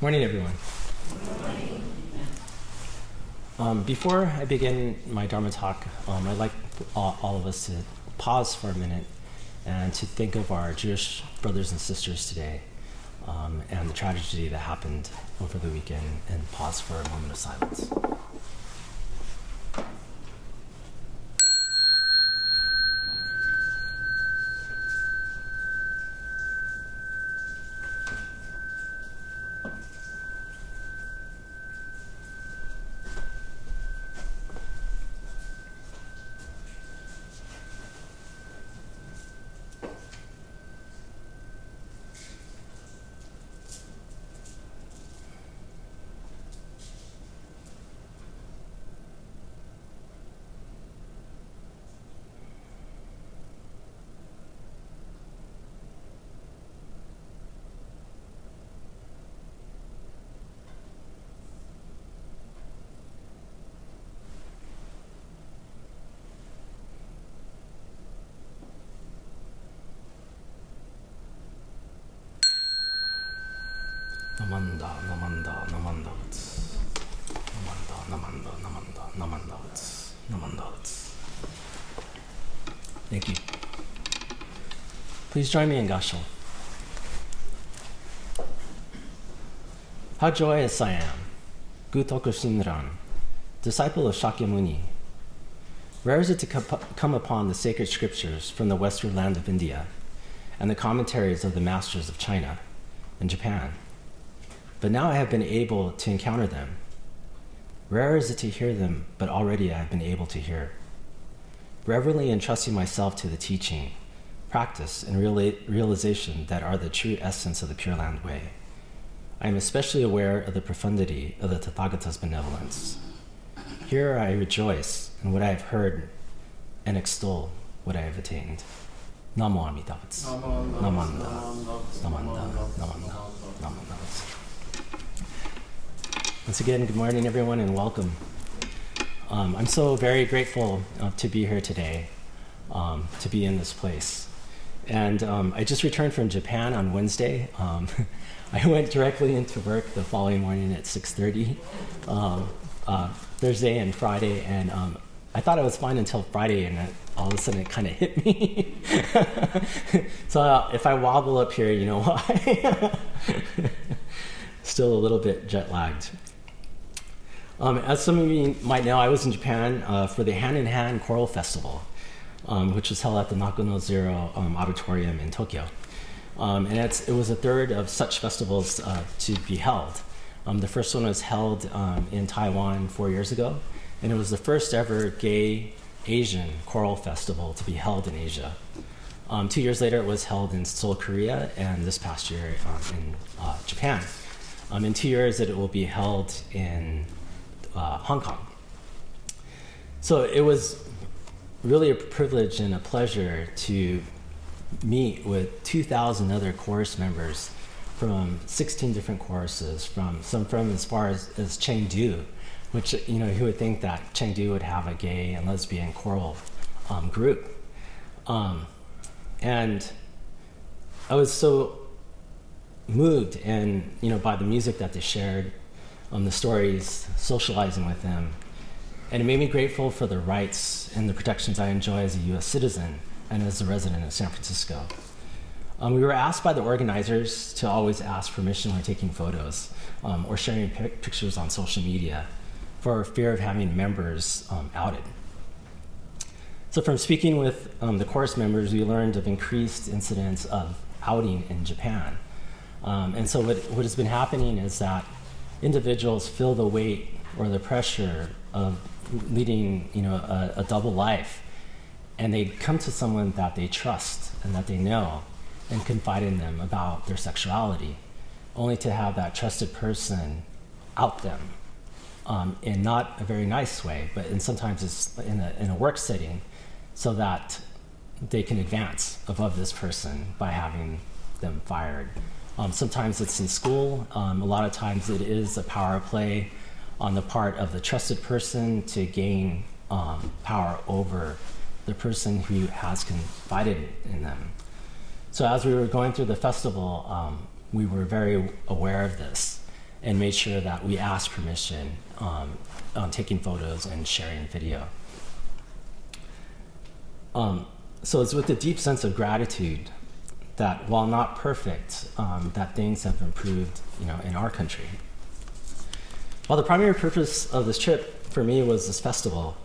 Morning, everyone. Before I begin my Dharma talk, I'd like all of us to pause for a minute and to think of our Jewish brothers and sisters today and the tragedy that happened over the weekend, and pause for a moment of silence. Namanda, namanda, namanda. Namanda, namanda, namanda, namanda. Thank you. Please join me in Gashal. How joyous I am, Gutoku Shinran, disciple of Shakyamuni. Rare is it to come upon the sacred scriptures from the western land of India and the commentaries of the masters of China and Japan. But now I have been able to encounter them. Rare is it to hear them, but already I have been able to hear. Reverently entrusting myself to the teaching, practice, and realization that are the true essence of the Pure Land Way, I am especially aware of the profundity of the Tathagata's benevolence. Here I rejoice in what I have heard and extol what I have attained. Namo Amitabha. Namanda, namanda, namanda, namanda. Once again, good morning, everyone, and welcome. I'm so very grateful to be here today, to be in this place. And I just returned from Japan on Wednesday. I went directly into work the following morning at 6:30, Thursday and Friday, and I thought I was fine until Friday, and all of a sudden it kind of hit me. So if I wobble up here, you know why. Still a little bit jet-lagged. As some of you might know, I was in Japan for the Hand in Hand Choral Festival, which was held at the Nakano Zero Auditorium in Tokyo. And it was a third of such festivals to be held. The first one was held in Taiwan 4 years ago, and it was the first ever gay Asian choral festival to be held in Asia. 2 years later, it was held in Seoul, Korea, and this past year in Japan. In 2 years, it will be held in Hong Kong. So it was really a privilege and a pleasure to meet with 2,000 other chorus members from 16 different choruses, from as far as Chengdu, which, you know, who would think that Chengdu would have a gay and lesbian choral group. And I was so moved and, you know, by the music that they shared, the stories, socializing with them. And it made me grateful for the rights and the protections I enjoy as a U.S. citizen and as a resident of San Francisco. We were asked by the organizers to always ask permission when taking photos or sharing pictures on social media for fear of having members outed. So from speaking with the chorus members, we learned of increased incidents of outing in Japan. And so what has been happening is that individuals feel the weight or the pressure of leading, you know, a double life, and they come to someone that they trust and that they know and confide in them about their sexuality, only to have that trusted person out them in not a very nice way, but sometimes it's in a work setting, so that they can advance above this person by having them fired. Sometimes it's in school. A lot of times it is a power play on the part of the trusted person to gain power over the person who has confided in them. So as we were going through the festival, we were very aware of this. and made sure that we asked permission on taking photos and sharing video. So it's with a deep sense of gratitude that while not perfect, that things have improved, in our country. While the primary purpose of this trip for me was this festival,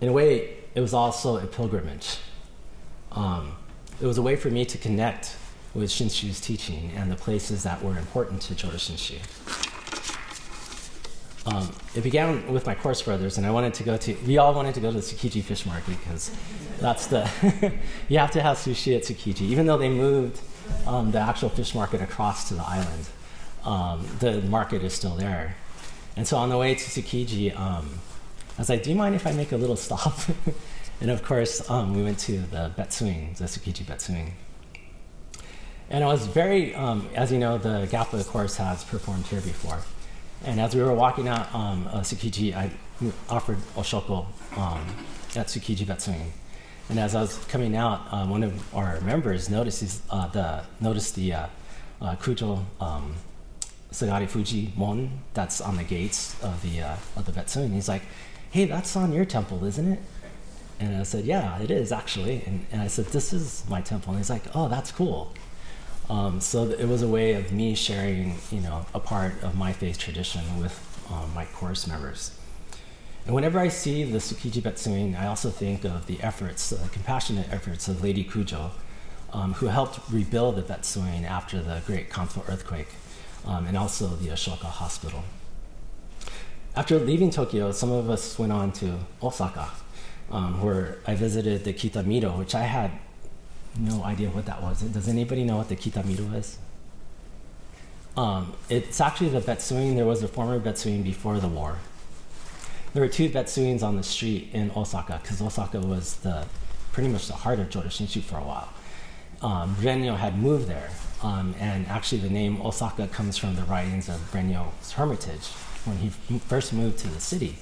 in a way, it was also a pilgrimage. It was a way for me to connect with Shinshu's teaching and the places that were important to Jodo Shinshu. It began with my course brothers, and we all wanted to go to the Tsukiji fish market because that's you have to have sushi at Tsukiji. Even though they moved the actual fish market across to the island, the market is still there. And so on the way to Tsukiji, I was like, do you mind if I make a little stop? And of course, we went to the Betsuing, the Tsukiji Betsuing. And I was very, as you know, the Gappa course has performed here before. And as we were walking out Tsukiji, I offered Oshoko at Tsukiji Betsuing. And as I was coming out, one of our members noticed the Kujo Sagari Fuji Mon that's on the gates of the Betsuing. He's like, hey, that's on your temple, isn't it? And I said, yeah, it is actually. And I said, this is my temple. And he's like, oh, that's cool. So it was a way of me sharing, a part of my faith tradition with my course members. And whenever I see the Tsukiji Betsuing, I also think of the efforts, the compassionate efforts of Lady Kujo, who helped rebuild the Betsuing after the Great Kanto earthquake, and also the Ashoka Hospital. After leaving Tokyo, some of us went on to Osaka, where I visited the Kitamiro, which I had no idea what that was. Does anybody know what the Kitamiro is? It's actually the Betsuing. There was a former Betsuing before the war. There were two Betsuings on the street in Osaka, because Osaka was pretty much the heart of Jodo Shinshu for a while. Renyo had moved there, and actually the name Osaka comes from the writings of Renyo's hermitage when he first moved to the city.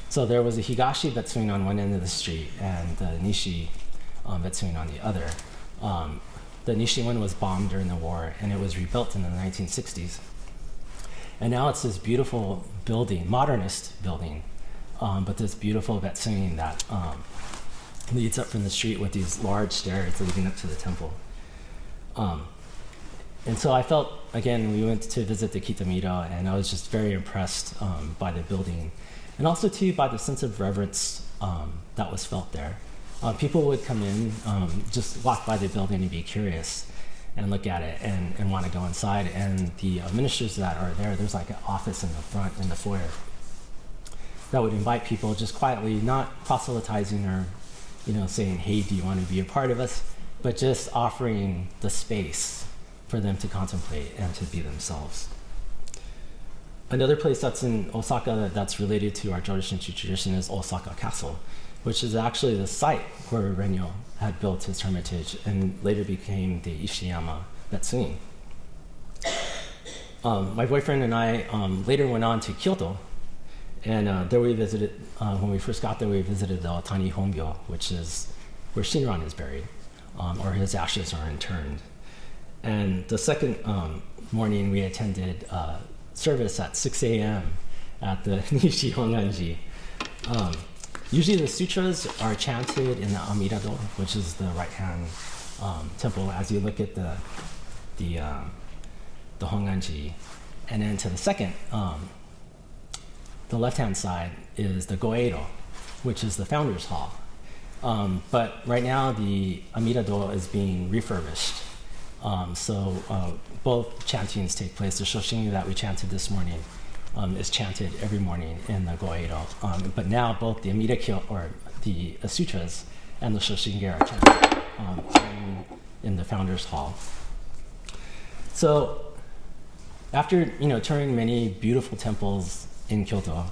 So there was a Higashi Betsuing on one end of the street and the Nishi Betsuing on the other. The Nishi one was bombed during the war, and it was rebuilt in the 1960s. And now it's this beautiful building, modernist building, but this beautiful Betsuing that leads up from the street with these large stairs leading up to the temple. And so I felt, again, we went to visit the Kitamiro, and I was just very impressed by the building, and also too by the sense of reverence that was felt there. People would come in, just walk by the building and be curious and look at it and want to go inside. And the ministers that are there, there's like an office in the front, in the foyer, that would invite people just quietly, not proselytizing or, saying, hey, do you want to be a part of us? But just offering the space for them to contemplate and to be themselves. Another place that's in Osaka that's related to our Jodo Shinshu tradition is Osaka Castle, which is actually the site where Renyo had built his hermitage and later became the Ishiyama Betsuing. My boyfriend and I later went on to Kyoto, and there we visited, when we first got there, we visited the Otani Honbyo, which is where Shinran is buried, or his ashes are interned. And the second morning, we attended service at 6 a.m. at the Nishi Honganji. Usually the sutras are chanted in the Amida-do, which is the right-hand temple, as you look at the Honganji. And then to the second, the left-hand side is the Goeido, which is the Founders Hall. But right now, the Amida-do is being refurbished. So both chantings take place. The Shoshingi that we chanted this morning is chanted every morning in the Goeido. But now both the Amida-kyo, or the sutras, and the Shoshingi are chanted in the Founders Hall. So after touring many beautiful temples in Kyoto,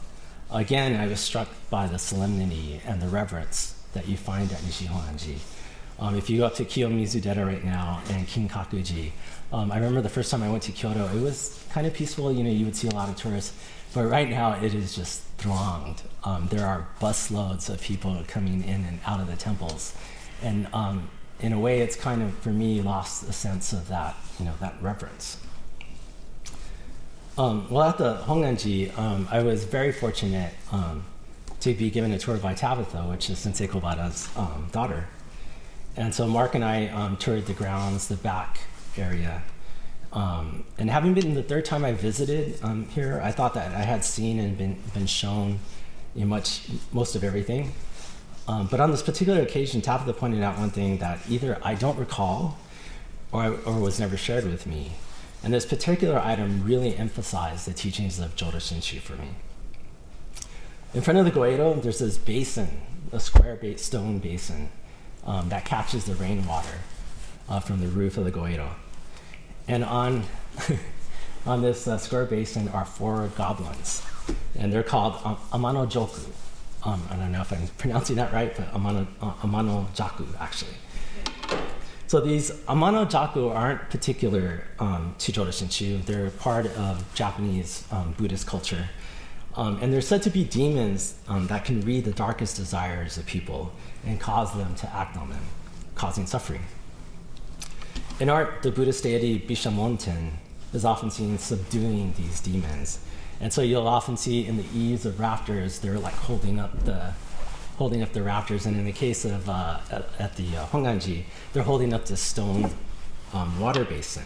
again I was struck by the solemnity and the reverence that you find at Nishi Honganji. If you go up to Kiyomizu-dera right now and Kinkakuji, I remember the first time I went to Kyoto, it was kind of peaceful. You would see a lot of tourists, but right now it is just thronged. There are bus loads of people coming in and out of the temples, and in a way, it's kind of, for me, lost a sense of that, that reverence. Well, at the Honganji, I was very fortunate to be given a tour by Tabitha, which is Sensei Kobata's daughter. And so Mark and I toured the grounds, the back area. And having been the third time I visited here, I thought that I had seen and been shown most of everything. But on this particular occasion, Tabitha pointed out one thing that either I don't recall or was never shared with me. And this particular item really emphasized the teachings of Jodo Shinshu for me. In front of the Goeido, there's this basin, a square stone basin that catches the rainwater from the roof of the Goeido. And on this square basin are 4 goblins, and they're called Amano Joku. I don't know if I'm pronouncing that right, but Amano Jaku, actually. So these Amano Jaku aren't particular to Jodo Shinshu. They're part of Japanese Buddhist culture. And they're said to be demons that can read the darkest desires of people and cause them to act on them, causing suffering. In art, the Buddhist deity Bishamonten is often seen subduing these demons. And so you'll often see in the eaves of rafters, they're like holding up the rafters. And in the case of at the Honganji, they're holding up this stone water basin.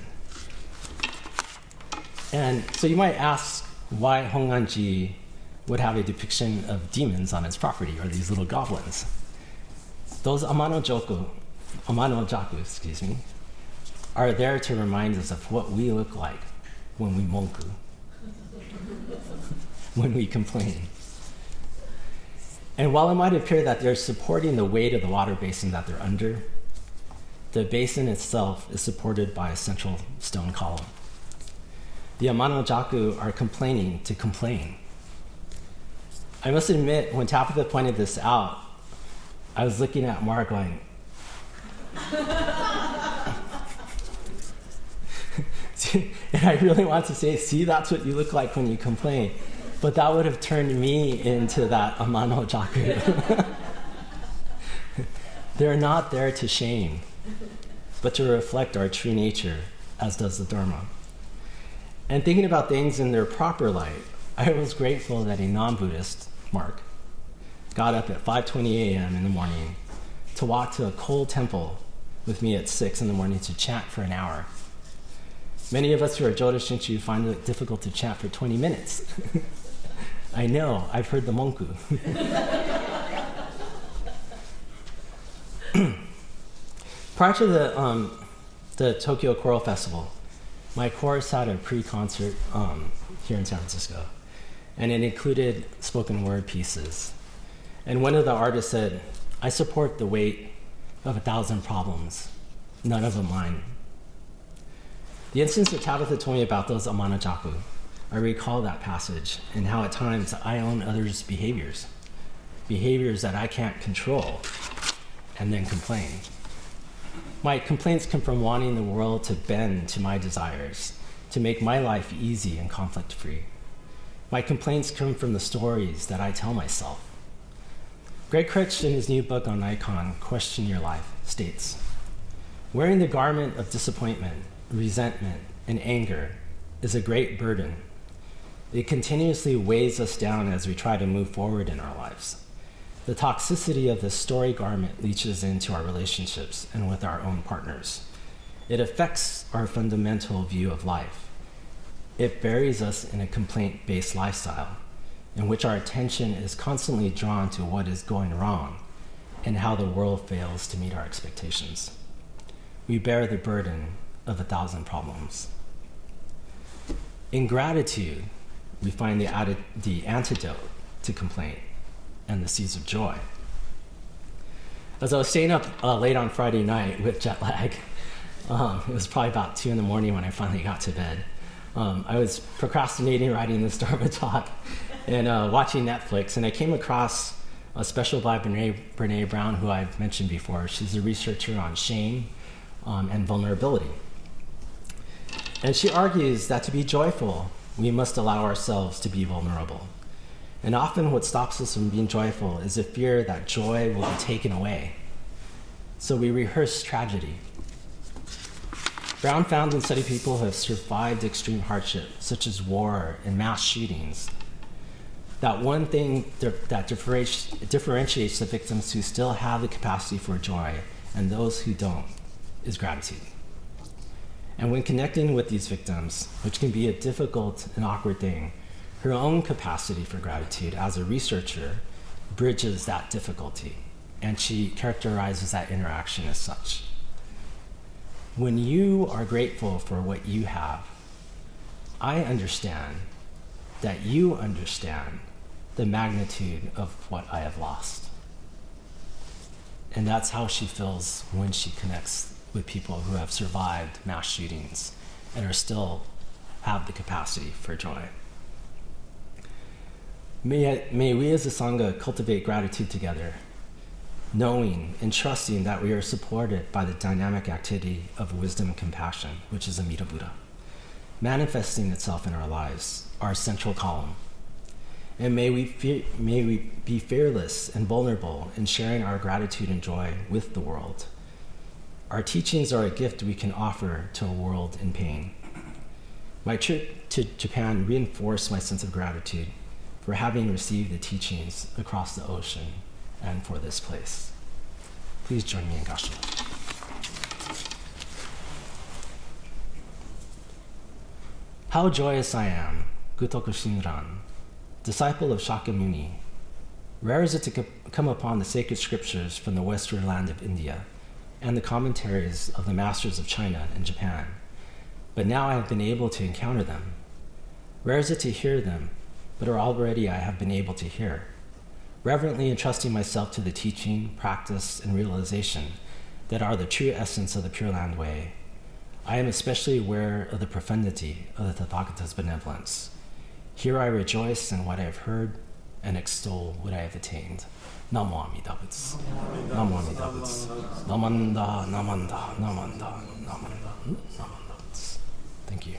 And so you might ask why Honganji would have a depiction of demons on its property, or these little goblins. Those Amano Jaku, are there to remind us of what we look like when we monku, when we complain. And while it might appear that they're supporting the weight of the water basin that they're under, the basin itself is supported by a central stone column. The Amano Jaku are complaining to complain. I must admit, when Tabitha pointed this out, I was looking at Mark going, and I really want to say, see, that's what you look like when you complain. But that would have turned me into that Amano Jaku. They're not there to shame, but to reflect our true nature, as does the Dharma. And thinking about things in their proper light, I was grateful that a non-Buddhist, Mark, got up at 5:20 a.m. in the morning to walk to a cold temple with me at 6 in the morning to chant for an hour. Many of us who are Jodo Shinshu find it difficult to chant for 20 minutes. I know, I've heard the monku. Prior to the Tokyo Choral Festival, my chorus had a pre-concert here in San Francisco, and it included spoken word pieces. And one of the artists said, "I support the weight of 1,000 problems, none of them mine." The instance that Tabitha told me about those Amano Jaku, I recall that passage and how at times I own others' behaviors that I can't control, and then complain. My complaints come from wanting the world to bend to my desires, to make my life easy and conflict-free. My complaints come from the stories that I tell myself. Greg Critch, in his new book on Icon, Question Your Life, states, "Wearing the garment of disappointment, resentment, and anger is a great burden. It continuously weighs us down as we try to move forward in our lives. The toxicity of this story garment leaches into our relationships and with our own partners. It affects our fundamental view of life. It buries us in a complaint-based lifestyle in which our attention is constantly drawn to what is going wrong and how the world fails to meet our expectations. We bear the burden of 1,000 problems." In gratitude, we find the antidote to complaint and the seeds of joy. As I was staying up late on Friday night with jet lag, it was probably about 2 in the morning when I finally got to bed. I was procrastinating writing this Dharma talk and watching Netflix, and I came across a special by Brene Brown, who I've mentioned before. She's a researcher on shame and vulnerability. And she argues that to be joyful, we must allow ourselves to be vulnerable. And often what stops us from being joyful is a fear that joy will be taken away. So we rehearse tragedy. Brown found and studied people who have survived extreme hardship, such as war and mass shootings, that one thing that differentiates the victims who still have the capacity for joy and those who don't is gratitude. And when connecting with these victims, which can be a difficult and awkward thing, her own capacity for gratitude as a researcher bridges that difficulty, and she characterizes that interaction as such. When you are grateful for what you have, I understand that you understand the magnitude of what I have lost. And that's how she feels when she connects with people who have survived mass shootings and are still have the capacity for joy. May we as a Sangha cultivate gratitude together, knowing and trusting that we are supported by the dynamic activity of wisdom and compassion, which is Amida Buddha, manifesting itself in our lives, our central column. And may we be fearless and vulnerable in sharing our gratitude and joy with the world. Our teachings are a gift we can offer to a world in pain. My trip to Japan reinforced my sense of gratitude for having received the teachings across the ocean and for this place. Please join me in Gashi. How joyous I am, Gutoku Shinran, disciple of Shakyamuni. Rare is it to come upon the sacred scriptures from the western land of India and the commentaries of the masters of China and Japan, but now I have been able to encounter them. Rare is it to hear them, but already I have been able to hear. Reverently entrusting myself to the teaching, practice, and realization that are the true essence of the Pure Land Way, I am especially aware of the profundity of the Tathagata's benevolence. Here I rejoice in what I have heard and extol what I have attained. Namo Amida Butsu. Namo Amida Butsu. Namanda, Namanda, Namanda, Namanda, Namanda Butsu. Thank you.